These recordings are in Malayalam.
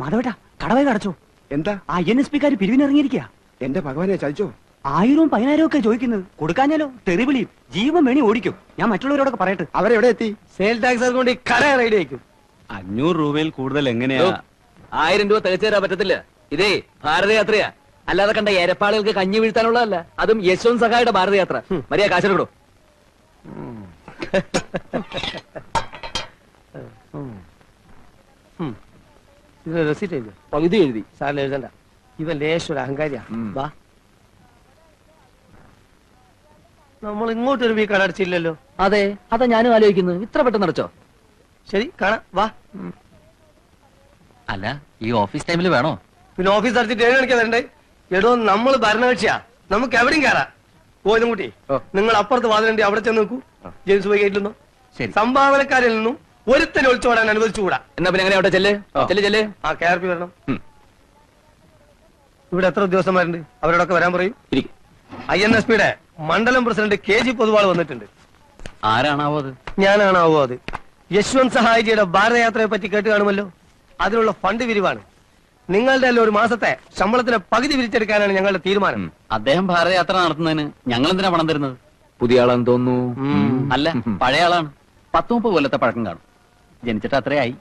മാധവേട്ടാ കടവേ കടച്ചോ? എന്താ NSP-ക്കാർ പിരിവിനിറങ്ങിയിരിക്കുക. എന്റെ ഭഗവാനെ ചതിച്ചോ? 1000-ഉം 10,000-ഉം ഒക്കെ ചോദിക്കുന്നത്. കൊടുക്കാഞ്ഞാലോ തെറിവിളിയും ജീവൻ വേണി ഓടിക്കും. ഞാൻ മറ്റുള്ളവരോടൊക്കെ പറയട്ടെ. അവരെവിടെ എത്തി? സെയിൽ ടാക്സ് കൊണ്ട് കട റൈഡ് ആയിരിക്കും. 500 രൂപയിൽ കൂടുതൽ എങ്ങനെയാ? 1000 രൂപ തികച്ചു തരാൻ പറ്റത്തില്ല. ഇതേ ഭാരതയാത്രയാ, അല്ലാതെ കണ്ട എരപ്പാളുകൾക്ക് കഞ്ഞി വീഴ്ത്താനുള്ളതല്ല. അതും യശ്വന്ത് സഹായുടെ ഭാരതയാത്ര. മര്യാദ കാശെടുക്കണോ? ഇത് റെസിറ്റ് എഴുതി പകുതി എഴുതി. സാറിന് എഴുതണ്ട. ഇവൻ ലേശൊരു അഹങ്കാരിയാ. വാ, നമ്മൾ ഇങ്ങോട്ടൊരു വീ കട അടച്ചില്ലല്ലോ. അതെ, അതാ ഞാനും ആലോചിക്കുന്നത്. ഇത്ര പെട്ടെന്ന് അടച്ചോ? ശരി, കാണാം, വാ. അല്ല, ഈ ഓഫീസ് ടൈമിൽ വേണോ? പിന്നെ ഓഫീസ് അടച്ചിട്ട് 7 മണിക്കാ വരണ്ടേ? എടോ, നമ്മൾ ഭരണകക്ഷിയാ, നമുക്ക് എവിടെയും കയറാം. പോലും കുട്ടി, നിങ്ങൾ അപ്പുറത്ത് വാതിലുണ്ട്, അവിടെ ചെന്ന് നോക്കൂ. ജെയിംസ് പോയി ഗേറ്റിൽ നിന്നും സംഭാവനക്കാരിൽ നിന്നും ഒരുത്തനെ ഒളിച്ചോടാൻ അനുവദിച്ചുകൂടാ. എന്നാ പിന്നെ എങ്ങനെ അവിടെ ചെല്ല് ചെല്ല്. ആ KRP വരണം. ഇവിടെ എത്ര ഉദ്യോഗസ്ഥന്മാരുണ്ട്? അവരോടൊക്കെ വരാൻ പറയും. INSP-യുടെ മണ്ഡലം പ്രസിഡന്റ് KG പൊതുവാൾ വന്നിട്ടുണ്ട്. ആരാണാവോ അത്? ഞാനാണാവോ അത്? യശ്വന്ത് സഹായിജിയുടെ ഭാരതയാത്രയെ പറ്റി കേട്ട് കാണുമല്ലോ. അതിനുള്ള ഫണ്ട് പിരിവാണ്. നിങ്ങളുടെ ഒരു മാസത്തെ ശമ്പളത്തിന് പകുതി പിരിച്ചെടുക്കാനാണ് ഞങ്ങളുടെ തീരുമാനം. അദ്ദേഹം ഭാരതയാത്ര നടത്തുന്നതിന് ഞങ്ങൾ എന്തിനാ പണം തരുന്നത്? പുതിയ ആളാന്ന് തോന്നുന്നു. അല്ല, പഴയ ആളാണ്. 10-30 കൊല്ലത്തെ പഴക്കം കാണും. ജനിച്ചിട്ട് അത്രയായി.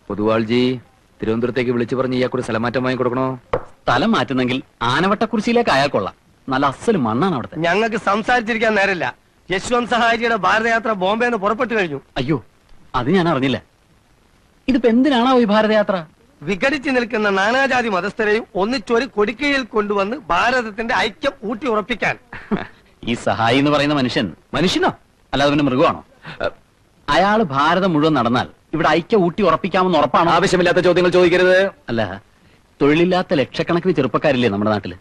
പൊതുവാൾജി തിരുവനന്തപുരത്തേക്ക് വിളിച്ചു പറഞ്ഞ് ഇയാൾക്കൊരു സ്ഥലം മാറ്റം വാങ്ങി കൊടുക്കണോ? സ്ഥലം മാറ്റുന്നെങ്കിൽ ആനവട്ടക്കുറിശിയിലേക്ക് അയാൾ കൊള്ളാം. നല്ല അസല് മണ്ണാണ് അവിടുത്തെ. ഞങ്ങൾക്ക് സംസാരിച്ചിരിക്കാൻ നേരമില്ല. യശ്വന്ത് സഹായിജിയുടെ ഭാരതയാത്ര ബോംബെന്ന് പുറപ്പെട്ടു കഴിഞ്ഞു. അയ്യോ, അത് ഞാൻ അറിഞ്ഞില്ല. ഇതിപ്പോ എന്തിനാണോ ഈ ഭാരതയാത്ര? വിഘടിച്ചു നിൽക്കുന്ന നാനാജാതി മതസ്ഥരെയും ഒന്നിച്ചൊരു കൊടിക്കീഴിൽ കൊണ്ടുവന്ന് ഭാരതത്തിന്റെ ഐക്യം ഊട്ടി ഉറപ്പിക്കാൻ. ഈ സഹായി എന്ന് പറയുന്ന മനുഷ്യനോ അല്ലാതെ പിന്നെ മൃഗമാണോ? അയാള് ഭാരതം മുഴുവൻ നടന്നാൽ ഇവിടെ ഐക്യം ഊട്ടി ഉറപ്പിക്കാമെന്ന് ഉറപ്പാണോ? ആവശ്യമില്ലാത്ത ചോദ്യങ്ങൾ ചോദിക്കരുത്. അല്ല, തൊഴിലില്ലാത്ത ലക്ഷക്കണക്കിന് ചെറുപ്പക്കാരില്ലേ നമ്മുടെ നാട്ടില്?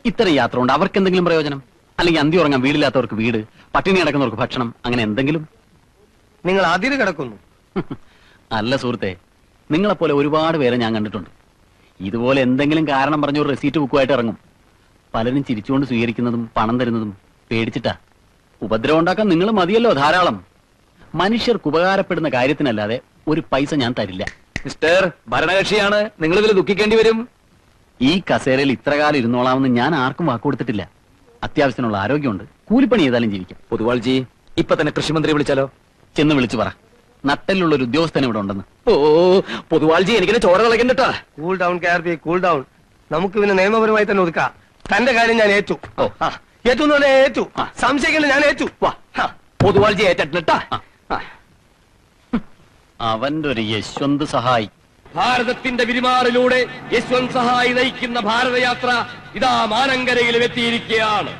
ഇത്തരം യാത്ര കൊണ്ട് അവർക്ക് എന്തെങ്കിലും പ്രയോജനം? അല്ലെങ്കിൽ അന്തി ഉറങ്ങാൻ വീടില്ലാത്തവർക്ക് വീട്, പട്ടിണി കിടക്കുന്നവർക്ക് ഭക്ഷണം, അങ്ങനെ എന്തെങ്കിലും? നിങ്ങൾ അതിര് കിടക്കുന്നു. അല്ല സുഹൃത്തെ, നിങ്ങളെപ്പോലെ ഒരുപാട് പേരെ ഞാൻ കണ്ടിട്ടുണ്ട്. ഇതുപോലെ എന്തെങ്കിലും കാരണം പറഞ്ഞ ഒരു റെസീറ്റ് ബുക്കുമായിട്ട് ഇറങ്ങും. പലരും ചിരിച്ചുകൊണ്ട് സ്വീകരിക്കുന്നതും പണം തരുന്നതും പേടിച്ചിട്ടാ. ഉപദ്രവം ഉണ്ടാക്കാൻ നിങ്ങൾ മതിയല്ലോ ധാരാളം. മനുഷ്യർക്ക് ഉപകാരപ്പെടുന്ന കാര്യത്തിനല്ലാതെ ഒരു പൈസ ഞാൻ തരില്ല. മിസ്റ്റർ ഭരണകക്ഷിയാണ്, നിങ്ങൾ ഇതിൽ ദുഃഖിക്കേണ്ടി വരും. ഈ കസേരയിൽ ഇത്ര കാലം ഇരുന്നോളാമെന്ന് ഞാൻ ആർക്കും വാക്കുകൊടുത്തിട്ടില്ല. അത്യാവശ്യത്തിനുള്ള ആരോഗ്യമുണ്ട്. കൂലിപ്പണി ചെയ്താലും ജീവിക്കാം. പൊതുവാൾജി, ഇപ്പൊ തന്നെ കൃഷിമന്ത്രി വിളിച്ചാലോ? ചെന്ന് വിളിച്ചു പറ, നട്ടലുള്ള ഒരു ഉദ്യോഗസ്ഥൻ ഇവിടെ ഉണ്ടെന്ന്. ഓ പൊതുവാൾജി, എനിക്കിനെ ചോര കളക്കണ്ടട്ടാ. Cool down KRP, cool down. നമുക്ക് പിന്നെ നിയമപരമായി തന്നെ ഒതുക്കാം. തന്റെ കാര്യം ഞാൻ ഏറ്റു. ഏറ്റു എന്ന് പറഞ്ഞാൽ ഏറ്റു. സംശയിക്കേണ്ട, ഞാൻ ഏറ്റു. പൊതുവാൾജി ഏറ്റിട്ടാ. അവന്റെ ഒരു യശ്വന്ത് സഹായി. ഭാരതത്തിന്റെ വിരിമാറിലൂടെ യശ്വന്ത് സഹായി നയിക്കുന്ന ഭാരതയാത്ര ഇതാ മാനങ്കരയിലും എത്തിയിരിക്കുകയാണ്.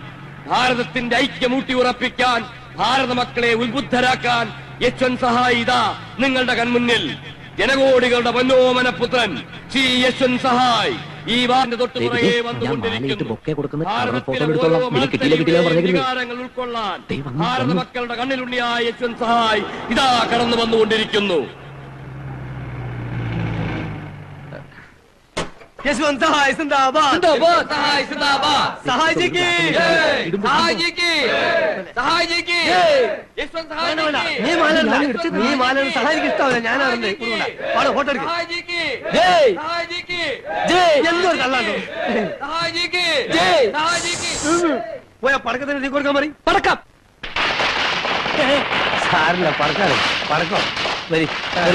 ഭാരതത്തിന്റെ ഐക്യം ഊട്ടി ഉറപ്പിക്കാൻ, ഭാരത മക്കളെ ഉത്ബുദ്ധരാക്കാൻ യശ്വന്ത് സഹായി ഇതാ നിങ്ങളുടെ കൺമുന്നിൽ. ജനകോടികളുടെ മനോമനപുത്രൻ ശ്രീ യശ്വന്ത് സഹായ് ഈ വാറിന്റെ തൊട്ട് പുറകെ വന്നുകൊണ്ടിരിക്കുന്നു. ഉൾക്കൊള്ളാൻ ഭാരത മക്കളുടെ കണ്ണിലുണ്ണിയായ യശ്വന്ത് സഹായ് ഇതാ കടന്നു വന്നുകൊണ്ടിരിക്കുന്നു. യശ്വന്ത് സഹായ് സിന്ദാബാദ്, സഹായ് സിന്ദാബാദ്, സഹായ് ജി കി സഹായ് ജി കി, സഹായ് ജി കി, യശ്വന്ത് സഹായ് നീ മാലാണ് സഹായിക്ക് ഇഷ്ടമല്ല. ഞാനാണ് ഫോട്ടോ എടുക്കും. സഹായ് ജി കി, ജയ് സഹായ് ജി കി, എന്തൊരു കള്ളാണ്. സഹായ് ജി കി, സഹായ് ജി കി. പോയാ പടക്കത്തിന് നീ കൊടുക്കാൻ മതി. പടക്കം സാറില്ല, പടക്കാണ്. പടക്കം വരി വരി.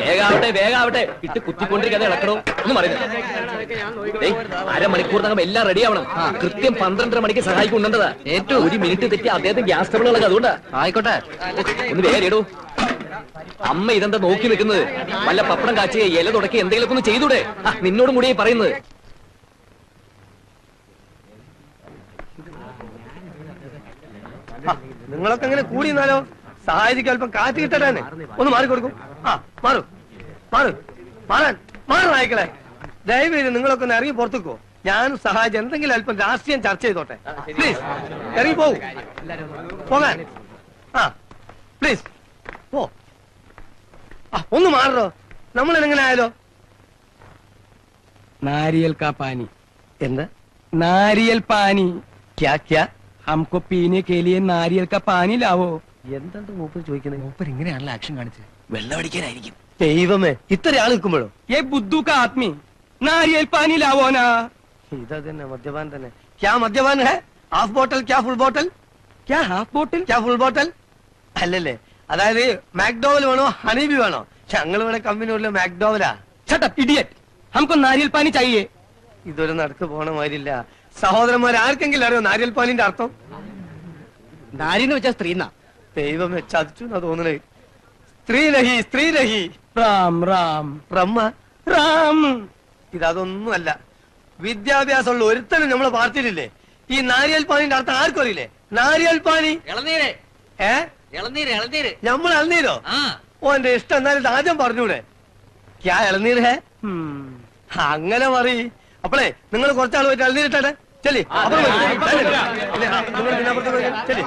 വേഗാവട്ടെ വേഗാവട്ടെ, ഇട്ട് കുത്തിക്കൊണ്ടിരിക്കാതെ ഇളക്കണോ എന്ന് പറയുന്നത്. അരമണിക്കൂറിനകം എല്ലാം റെഡി ആവണം. കൃത്യം 12:30 മണിക്ക് സഹായിക്കുന്നുണ്ടതാ. ഏറ്റവും 1 മിനിറ്റ് തെറ്റി അദ്ദേഹത്തെ ഗ്യാസ് ട്രബിൾ ഇളക്കുക. അതുകൊണ്ടാ. ആയിക്കോട്ടെ, ഒന്ന് വേഗം ഇടൂ. അമ്മ ഇതെന്താ നോക്കി നിൽക്കുന്നത്? വല്ല പപ്പടം കാച്ചി ഇല തുടക്കി എന്തെങ്കിലുമൊക്കെ ഒന്ന് ചെയ്തൂടെ? നിന്നോടും കൂടിയായി പറയുന്നത്. നിങ്ങളൊക്കെ എങ്ങനെ കൂടി നിന്നാലോ? സഹായിക്ക് അല്പം കാറ്റ് കിട്ടട്ടാണ്. ഒന്ന് മാറിക്കൊടുക്കും. മാറു മാറു മാറാൻ മാറും നായ്ക്കളെ. ദയവേത് നിങ്ങളൊക്കെ ഒന്ന് ഇറങ്ങി പുറത്തേക്കോ. ഞാനും സഹായിച്ച് എന്തെങ്കിലും അല്പം രാഷ്ട്രീയം ചർച്ച ചെയ്തോട്ടെ. പ്ലീസ് ഇറങ്ങി പോകൂ. പോകാൻ പ്ലീസ് പോ. ഒന്ന് മാറോ. നമ്മൾ എങ്ങനെ ആയാലോ? നാരിയൽ കാ പാനി. എന്താ നാരിയൽ പാനി? ക്യാ ക്യാ? हमको पीने के लिए नारियल का पानी लावो. എന്താണ് മൂപ്പർ ചോദിക്കുന്നത്? മൂപ്പർ ഇങ്ങനെയാണല്ലോ ആക്ഷൻ കാണിച്ചത്. വെള്ളം അടിക്കാനായിരിക്കും. ദൈവമേ, ഇത്ര ആൾ നിൽക്കുമ്പോഴോ? ഏ ബുദ്ധു കാ ആദ്മി നാരിയൽ പാനി ലാവോനാ. ഇതാ തന്നെ മദ്യപാൻ തന്നെ. ക്യാ മദ്യപാൻ ഹേ? ഹാഫ് ബോട്ടൽ ക്യാ ഫുൾ ബോട്ടൽ? ക്യാ ഹാഫ് ബോട്ടിൽ ക്യാ ഫുൾ ബോട്ടൽ? അല്ലല്ലേ, അതായത് മാക്ഡോവൽ വേണോ ഹണീബി വേണോ? ഞങ്ങൾ ഇവിടെ കമ്പനിയുള്ള മാക്ഡോവലാ. Shut up idiot. हमको नारियल पानी चाहिए. ഇതൊരു നടക്ക് പോണ മാതിരില്ല. സഹോദരന്മാർ ആർക്കെങ്കിലും അറിയോ നാരിയൽ പാലിന്റെ അർത്ഥം? നാരിന്ന് വെച്ചാ സ്ത്രീന്നാ. ദൈവമേ, ചതിച്ചു എന്നാ തോന്നണേ. സ്ത്രീ നഹി, സ്ത്രീ നഹി. റാം റാം ബ്രഹ്മ റാം. ഇതൊന്നുമല്ല. വിദ്യാഭ്യാസമുള്ള ഒരുത്തനും നമ്മളെ പാർട്ടിയിലില്ലേ? ഈ നാരിയൽ പാനിന്റെ അർത്ഥം ആർക്കും അറിയില്ലേ? നാരിയൽ പാനി ഇളനീര് ഏ ഇളനീര് ഇളനീര്. നമ്മൾ ഇളനീരോ? ഓ എന്റെ ഇഷ്ടം, എന്നാലും ഇത് ആദ്യം പറഞ്ഞൂടെ? ക്യാ ഇളനീർ ഹേ? അങ്ങനെ മറി. അപ്പളേ നിങ്ങൾ കുറച്ചാൾ പോയിട്ട് ഇളനീരിട്ടെ ചെല്ലി. ചെല്ലി.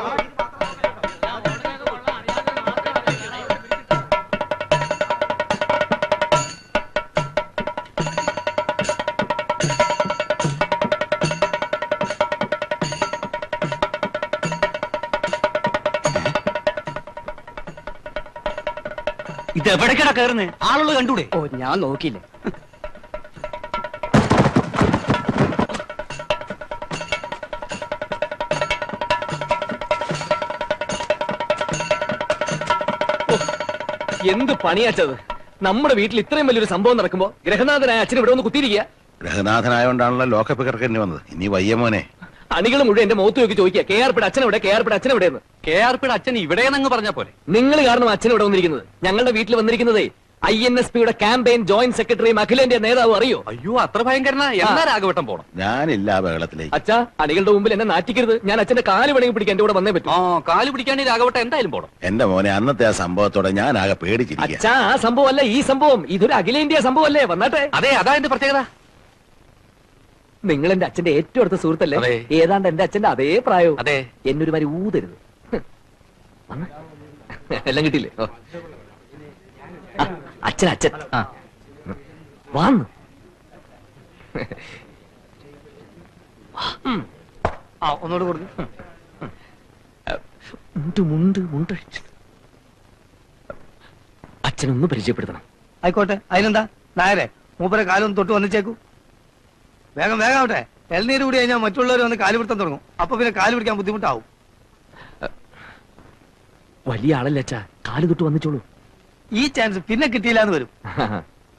ഇത് എവിടേക്കടാ കയറുന്നേ? ആളുകൾ കണ്ടൂടെ? ഓ ഞാൻ നോക്കിയില്ല. എന്ത് പണിയാച്ചത്. നമ്മുടെ വീട്ടിൽ ഇത്രയും വലിയൊരു സംഭവം നടക്കുമ്പോ ഗ്രഹനാഥനായ അച്ഛൻ ഇവിടെ ഒന്ന് കുത്തിയിരിക്കുക. ഗ്രഹനാഥനായോണ്ടാണല്ലോ ലോക്കപ്പ് കിടക്കേണ്ടി വന്നത്. ഇനി വയ്യ മോനെ. അണികൾ മുഴുവൻ എന്റെ മുഖത്ത് നോക്കി ചോദിക്കുക കെ ആർ പിയുടെ അച്ഛൻ എവിടെ, കെ ആർ പിയുടെ അച്ഛൻ എവിടെയെന്ന്. കെ ആർ പിയുടെ അച്ഛൻ ഇവിടെയെന്നങ്ങ് പറഞ്ഞ പോലെ. നിങ്ങൾ കാരണം അച്ഛൻ ഇവിടെ വന്നിരിക്കുന്നത്. ഞങ്ങളുടെ വീട്ടിൽ വന്നിരിക്കുന്നതേ INSPയുടെ ക്യാമ്പയിൻ ജോയിന്റ് സെക്രട്ടറിയും അഖിലേന്ത്യാ നേതാവ്. അറിയോ? അയ്യോ, അത്ര ഭയങ്കരനാ. എന്നാ രാഘവട്ടം പോണം. ഞാനില്ല ആ ബഹളത്തിലേക്ക്. അച്ഛാ, അണികളുടെ മുമ്പിൽ എന്നെ നാറ്റിക്കരുത്. ഞാൻ അച്ഛന്റെ കാല് വേണമെങ്കിൽ പിടിക്കാൻ എന്റെ കൂടെ വന്നേ പറ്റൂ. കാല് പിടിക്കാണെങ്കിൽ രാഘവട്ടം എന്തായാലും പോണം. എന്റെ മോനെ, അന്നത്തെ ആ സംഭവത്തോടെ ഞാൻ ആകെ പേടിച്ചിരിക്കുക. അച്ഛാ, ആ സംഭവം അല്ല ഈ സംഭവം. ഇതൊരു അഖിലേന്ത്യാ സംഭവമല്ലേ? വന്നാട്ടെ. അതെ, അതാ എന്റെ പ്രത്യേകത. നിങ്ങൾ എന്റെ അച്ഛന്റെ ഏറ്റവും അടുത്ത സുഹൃത്തല്ലേ? അതെ. ഏതാണ്ട് എന്റെ അച്ഛന്റെ അതേ പ്രായവും. അതെ. എന്നൊരു മാതിരി ഊതരുത്. വന്ന്. എല്ലാം കിട്ടിയില്ലേ? ഓ. ആ, അച്ഛൻ അച്ഛൻ വന്ന്. ആ ഒന്നോട് കൊടുക്കും. മുണ്ട് മുണ്ടഴിച്ചു. അച്ഛനൊന്ന് പരിചയപ്പെടുത്തണം. ആയിക്കോട്ടെ, അതിനെന്താ? നായരെ, മൂപ്പരെ കാലൊന്ന് തൊട്ട് വന്നിച്ചേക്കൂ. വേഗം വേഗം ആവട്ടെ. എൽനീര് കൂടി കഴിഞ്ഞാൽ മറ്റുള്ളവർ വന്ന് കാല് പിടുത്തം തുടങ്ങും. അപ്പൊ പിന്നെ കാല് പിടിക്കാൻ ബുദ്ധിമുട്ടാവും. വലിയ ആളല്ലേ അച്ഛാ, കാല് തൊട്ട് വന്നിച്ചോളൂ. ഈ ചാൻസ് പിന്നെ കിട്ടിയില്ല എന്ന് വരും.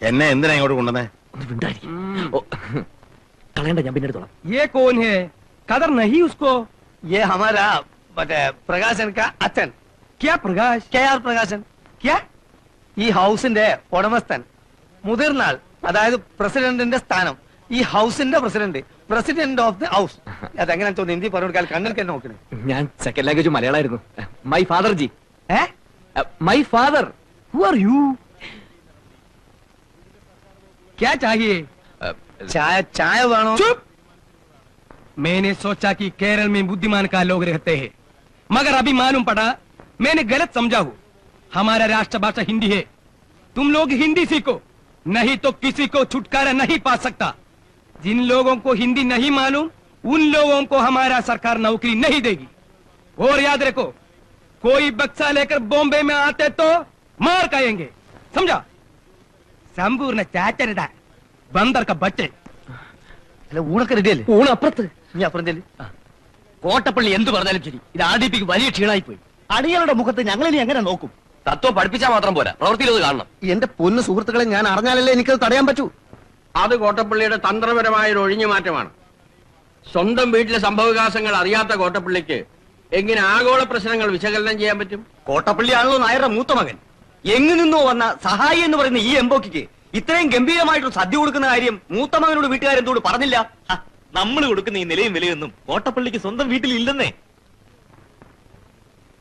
എന്നെ എന്തിനാ ഇങ്ങോട്ട് കൊണ്ടുവന്നേ? ഒന്ന് വിണ്ടായിരിക്കും. കളയണ്ട, ഞാൻ പിന്നെ എടുത്തോളാം. ये कौन है? कदर नहीं उसको. ये हमारा പ്രകാശൻ का അച്ഛൻ. ക്യാ പ്രകാശ്? KR പ്രകാശൻ. ക്യാ? ഈ ഹൗസിന്റെ ഉടമസ്ഥൻ, മുതിർന്നാൾ, അതായത് പ്രസിഡന്റിന്റെ സ്ഥാനം. ഈ ഹൗസിന്റെ പ്രസിഡന്റ് ഓഫ് ദി ഹൗസ്. അതെങ്ങനെ തോന്നുന്നു ഹിന്ദി പറഞ്ഞു കൊടുക്കാൻ? കണ്ണിൽ നോക്കണേ. ഞാൻ സെക്കൻഡ് ലാംഗ്വേജ് മലയാളമായിരുന്നു. My father ji. My father. Who are you? क्या चाहिए? चाय വേണോ? चुप! मैंने सोचा कि केरल में बुद्धिमान का लोग रहते हैं, मगर अभी मालूम पड़ा मैंने गलत समझा हूँ. हमारा राष्ट्रभाषा हिंदी है. तुम लोग हिंदी सीखो, नहीं तो किसी को छुटकारा नहीं पा सकता. जिन लोगों को हिंदी नहीं मालूम उन लोगों को हमारा सरकार नौकरी नहीं देगी. और याद रखो, कोई बक्सा लेकर बॉम्बे में आते तो मार खाएंगे. समझा? സമ്പൂർണ്ണ ചാറ്റരുതാ. ബന്ദർക്ക ബച്ചേ. അല്ല, ഊണൊക്കെ റെഡിയല്ലേ? ഊണ് അപ്പുറത്ത്. നീ അപ്പുറം ചെല്ലി. കോട്ടപ്പള്ളി എന്ത് പറഞ്ഞാലും ശരി, ഇത് ആദിപ്പിക്ക് വലിയ ക്ഷീണായി പോയി. അടികളുടെ മുഖത്ത് ഞങ്ങളിനി എങ്ങനെ നോക്കും? തത്വം പഠിപ്പിച്ചാൽ മാത്രം പോരാ, പ്രവൃത്തിയിലത് കാണണം. എന്റെ പൊന്നു സുഹൃത്തുക്കളെ, ഞാൻ അറിഞ്ഞാലല്ലേ എനിക്കത് തടയാൻ പറ്റൂ. അത് കോട്ടപ്പള്ളിയുടെ തന്ത്രപരമായ ഒരു ഒഴിഞ്ഞു മാറ്റമാണ്. സ്വന്തം വീട്ടിലെ സംഭവവികാസങ്ങൾ അറിയാത്ത കോട്ടപ്പള്ളിക്ക് എങ്ങനെ ആഗോള പ്രശ്നങ്ങൾ വിശകലനം ചെയ്യാൻ പറ്റും? കോട്ടപ്പള്ളിയാണല്ലോ നായരുടെ മൂത്ത മകൻ. എങ്ങു നിന്നോ വന്ന സഹായി എന്ന് പറയുന്ന ഈ എംബോക്കിക്ക് ഇത്രയും ഗംഭീരമായിട്ട് സദ്യ കൊടുക്കുന്ന കാര്യം മൂത്ത മകനോട് വീട്ടുകാരെന്തോട് പറഞ്ഞില്ല? നമ്മൾ കൊടുക്കുന്ന ഈ നിലയും വിലയൊന്നും കോട്ടപ്പള്ളിക്ക് സ്വന്തം വീട്ടിൽ ഇല്ലെന്നേ.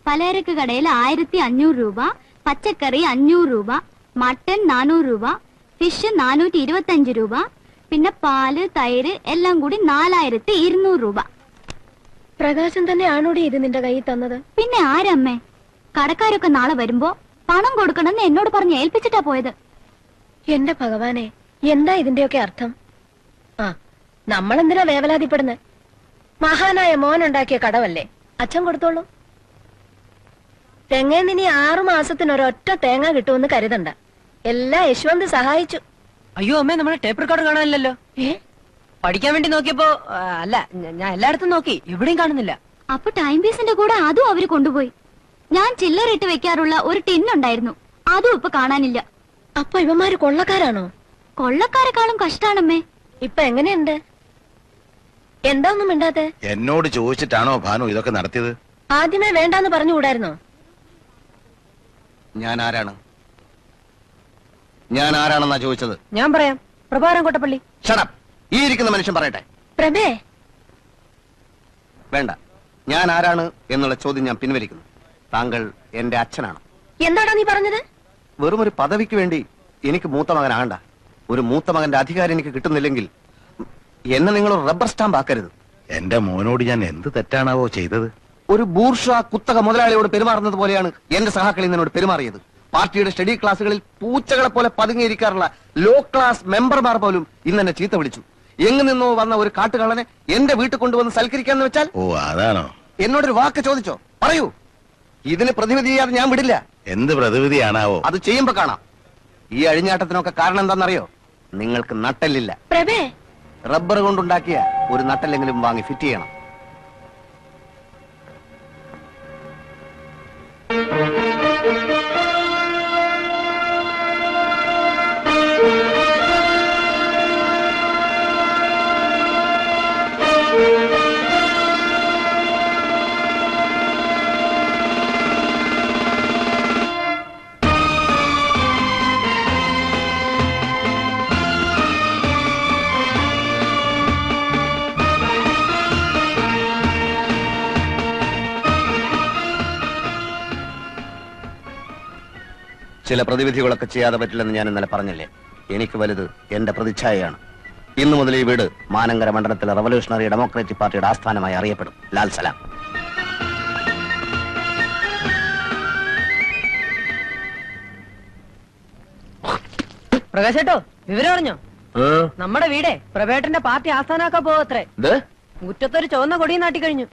പലചരക്ക് കടയിൽ 1500 രൂപ, പച്ചക്കറി 500 രൂപ, മട്ടൻ 400 രൂപ, ഫിഷ് 425 രൂപ, പിന്നെ പാല് തൈര് എല്ലാം കൂടി 4200 രൂപ. പ്രകാശൻ തന്നെയാണോടി ഇത് നിന്റെ കയ്യിൽ തന്നത്? പിന്നെ ആരമ്മേ? കടക്കാരൊക്കെ നാളെ വരുമ്പോ പണം കൊടുക്കണമെന്ന് എന്നോട് പറഞ്ഞ് ഏൽപ്പിച്ചിട്ടാ പോയത്. എന്റെ ഭഗവാനെ, എന്താ ഇതിന്റെയൊക്കെ അർത്ഥം? ആ, നമ്മളെന്തിനാ വേവലാതിപ്പെടുന്നത്? മഹാനായ മോൻ ഉണ്ടാക്കിയ കടവല്ലേ, അച്ഛൻ കൊടുത്തോളൂ. തെങ്ങേന്ന് ഇനി 6 മാസത്തിനൊരൊറ്റ തേങ്ങ കിട്ടുമെന്ന് കരുതണ്ട. എല്ലാം യശ്വന്ത് സഹായിച്ചു. അയ്യോ അമ്മേ, നമ്മുടെ ടേപ്പ് റെക്കോർഡ് കാണാനില്ലല്ലോ. പഠിക്കാൻ വേണ്ടി നോക്കിയപ്പോ അല്ല, ഞാൻ എല്ലായിടത്തും നോക്കി, എവിടെയും കാണുന്നില്ല. അപ്പൊ ടൈം പീസിന്റെ കൂടെ അതും അവര് കൊണ്ടുപോയി. ഞാൻ ചില്ലറിട്ട് വെക്കാറുള്ള ഒരു ടിന്നുണ്ടായിരുന്നു, അതും ഇപ്പൊ കാണാനില്ല. അപ്പൊ ഇവന്മാര് കൊള്ളക്കാരാണോ? കൊള്ളക്കാരെക്കാളും കഷ്ടാണമ്മേ. ഇപ്പൊ എങ്ങനെയുണ്ട്? എന്താ ഒന്നും മിണ്ടാത്തെ? എന്നോട് ചോദിച്ചിട്ടാണോ ഭാനു ഇതൊക്കെ നടത്തിയത്? ആദ്യമേ വേണ്ടാന്ന് പറഞ്ഞുകൂടായിരുന്നോ? ഞാൻ ആരാണെന്നാ ചോദിച്ചത്? ഞാൻ പറയാം, പ്രഭാരം കോട്ടപ്പള്ളി. ഷടപ്പ്. ഈ ഇരിക്കുന്ന മനുഷ്യൻ പറയട്ടെ. പ്രഭേ, വേണ്ട, ഞാൻ ആരാണ് എന്നുള്ള ചോദ്യം ഞാൻ പിൻവലിക്കുന്നു. താങ്കൾ എന്റെ അച്ഛനാണ്. എന്താടാ നീ പറഞ്ഞത്? വെറും ഒരു പദവിക്ക് വേണ്ടി എനിക്ക് മൂത്ത മകനാകണ്ട. ഒരു മൂത്ത മകന്റെ അധികാരം എനിക്ക് കിട്ടുന്നില്ലെങ്കിൽ എന്നെ നിങ്ങൾ റബ്ബർ സ്റ്റാമ്പ് ആക്കരുത്. എന്റെ മോനോട് ഞാൻ എന്ത് തെറ്റാണാവോ ചെയ്തത്? ഒരു ബൂർഷ കുത്തക മുതലാളിയോട് പെരുമാറുന്നത് പോലെയാണ് എന്റെ സഹാക്കളിൽ നിന്നോട് പെരുമാറിയത്. പാർട്ടിയുടെ സ്റ്റഡി ക്ലാസ്സുകളിൽ പൂച്ചകളെ പോലെ പതുങ്ങിയിരിക്കാറുള്ള ലോ ക്ലാസ് മെമ്പർമാർ പോലും ഇന്ന് എന്നെ ചീത്ത വിളിച്ചു. എങ്ങു നിന്നോ വന്ന ഒരു കാട്ടുകള്ളനെ എന്റെ വീട്ടിൽ കൊണ്ടുവന്ന് സൽക്കരിക്കാന്ന് വെച്ചാൽ? ഓ, അതാണോ? എന്നോടൊരു വാക്ക് ചോദിച്ചോ? പറയൂ. ഇതിന് പ്രതിവിധി ചെയ്യാതെ ഞാൻ വിടില്ല. എന്ത് പ്രതിവിധിയാണാവോ? അത് ചെയ്യുമ്പോ കാണാം. ഈ അഴിഞ്ഞാട്ടത്തിനൊക്കെ കാരണം എന്താണെന്നറിയോ? നിങ്ങൾക്ക് നട്ടല്ലില്ല. പ്രഭേ, റബ്ബർ കൊണ്ടുണ്ടാക്കിയ ഒരു നട്ടല്ലെങ്കിലും വാങ്ങി ഫിറ്റ് ചെയ്യണം. ചില പ്രതിവിധികളൊക്കെ ചെയ്യാതെ പറ്റില്ലെന്ന് ഞാൻ ഇന്നലെ പറഞ്ഞില്ലേ? എനിക്ക് വലുത് എന്റെ പ്രതിച്ഛായയാണ്. ഇന്നു മുതൽ ഈ വീട് മാനങ്കര മണ്ഡലത്തിലെ റവല്യൂഷണറി ഡെമോക്രാറ്റിക് പാർട്ടിയുടെ ആസ്ഥാനമായി അറിയപ്പെടും. ലാൽ സലാം. പ്രകാശേട്ടോ, വിവരം അറിഞ്ഞോ? നമ്മുടെ വീടേ പ്രഭേട്ടന്റെ പാർട്ടി ആസ്ഥാനാക്കാൻ പോവത്രേ. മുറ്റത്തൊരു ചുവന്ന കൊടിയും നാട്ടിക്കഴിഞ്ഞു.